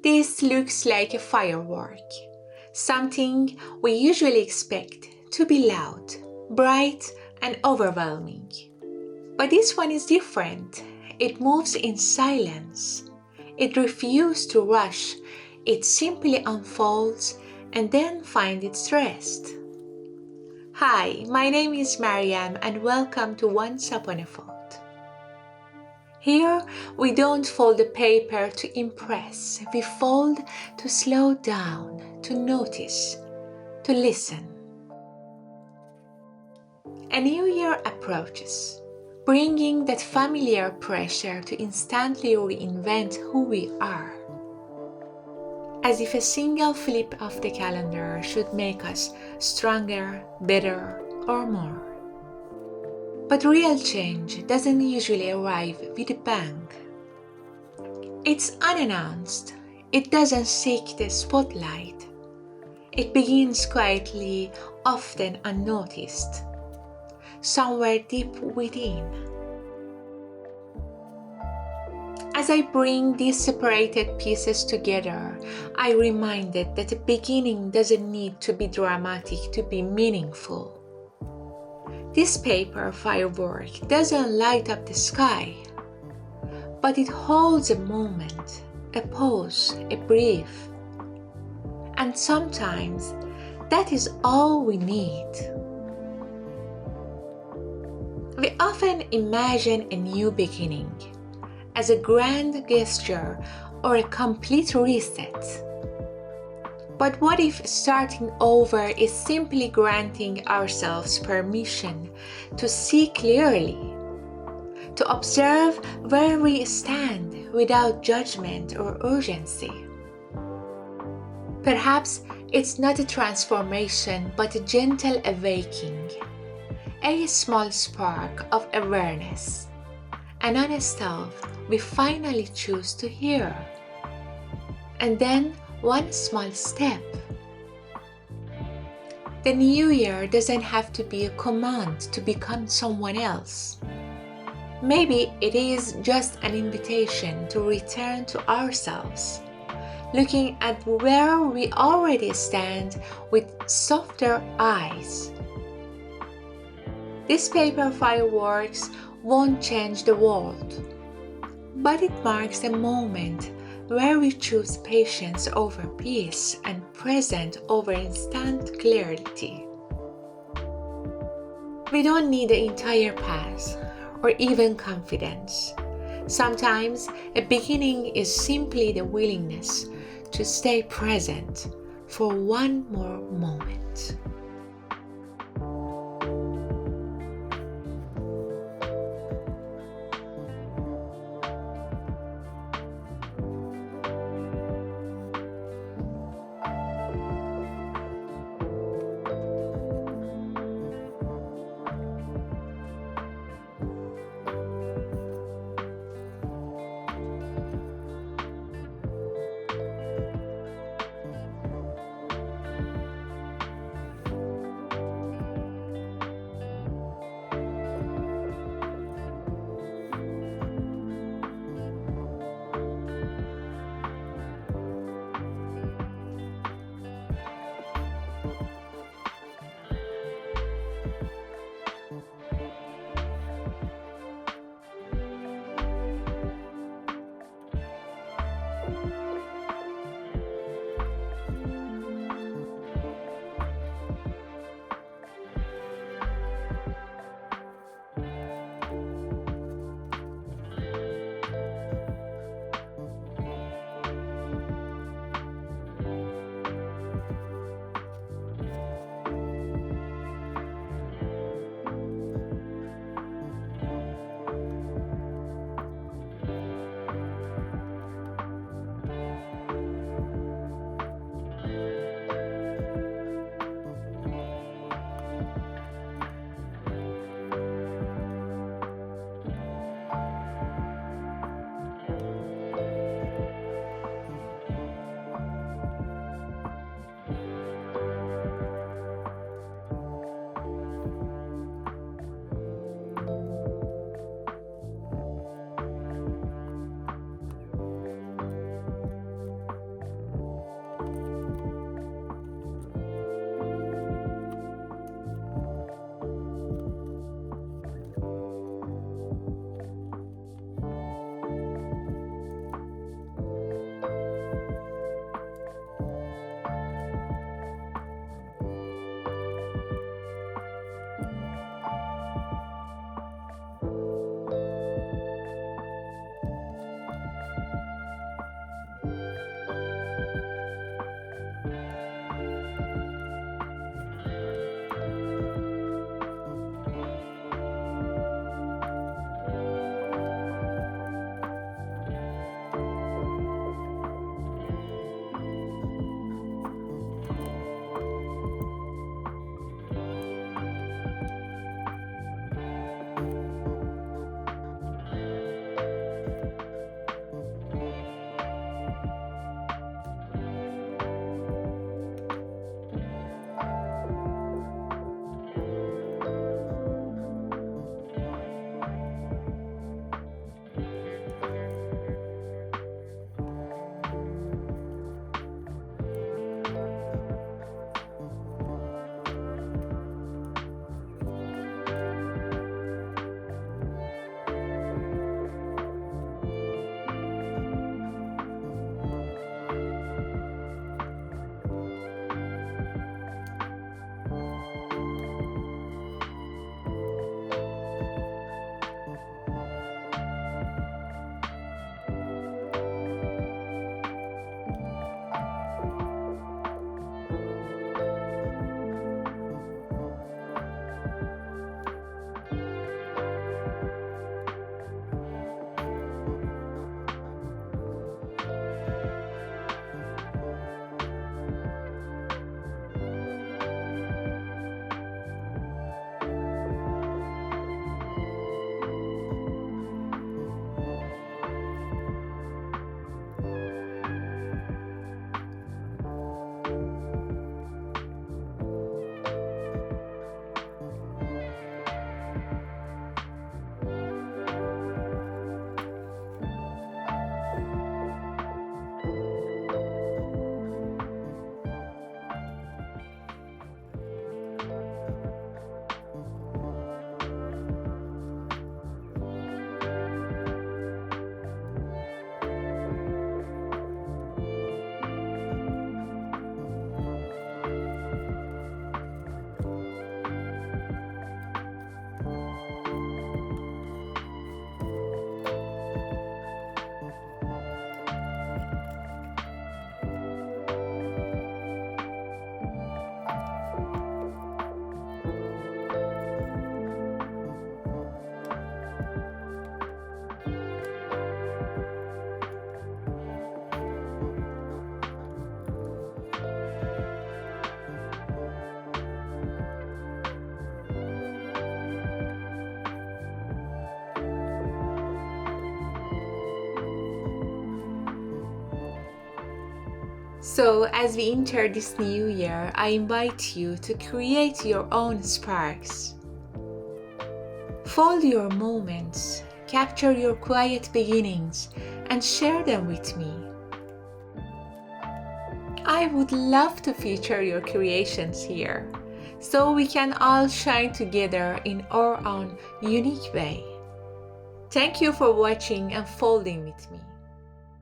This looks like a firework, something we usually expect to be loud, bright, and overwhelming. But this one is different. It moves in silence. It refuses to rush. It simply unfolds and then finds its rest. Hi, my name is Mariam and welcome to Once Upon a Fold. Here, we don't fold the paper to impress. We fold to slow down, to notice, to listen. A new year approaches, bringing that familiar pressure to instantly reinvent who we are. As if a single flip of the calendar should make us stronger, better, or more. But real change doesn't usually arrive with a bang. It's unannounced. It doesn't seek the spotlight. It begins quietly, often unnoticed, somewhere deep within. As I bring these separated pieces together, I reminded that the beginning doesn't need to be dramatic to be meaningful. This paper firework doesn't light up the sky, but it holds a moment, a pause, a breath. And sometimes that is all we need. We often imagine a new beginning as a grand gesture or a complete reset. But what if starting over is simply granting ourselves permission to see clearly, to observe where we stand without judgment or urgency? Perhaps it's not a transformation but a gentle awakening, a small spark of awareness, an honest self we finally choose to hear. And then one small step. The new year doesn't have to be a command to become someone else. Maybe it is just an invitation to return to ourselves, looking at where we already stand with softer eyes. This paper fireworks won't change the world, but it marks a moment where we choose patience over peace and present over instant clarity. We don't need the entire path or even confidence. Sometimes a beginning is simply the willingness to stay present for one more moment. So, as we enter this new year, I invite you to create your own sparks. Fold your moments, capture your quiet beginnings, and share them with me. I would love to feature your creations here, so we can all shine together in our own unique way. Thank you for watching and folding with me.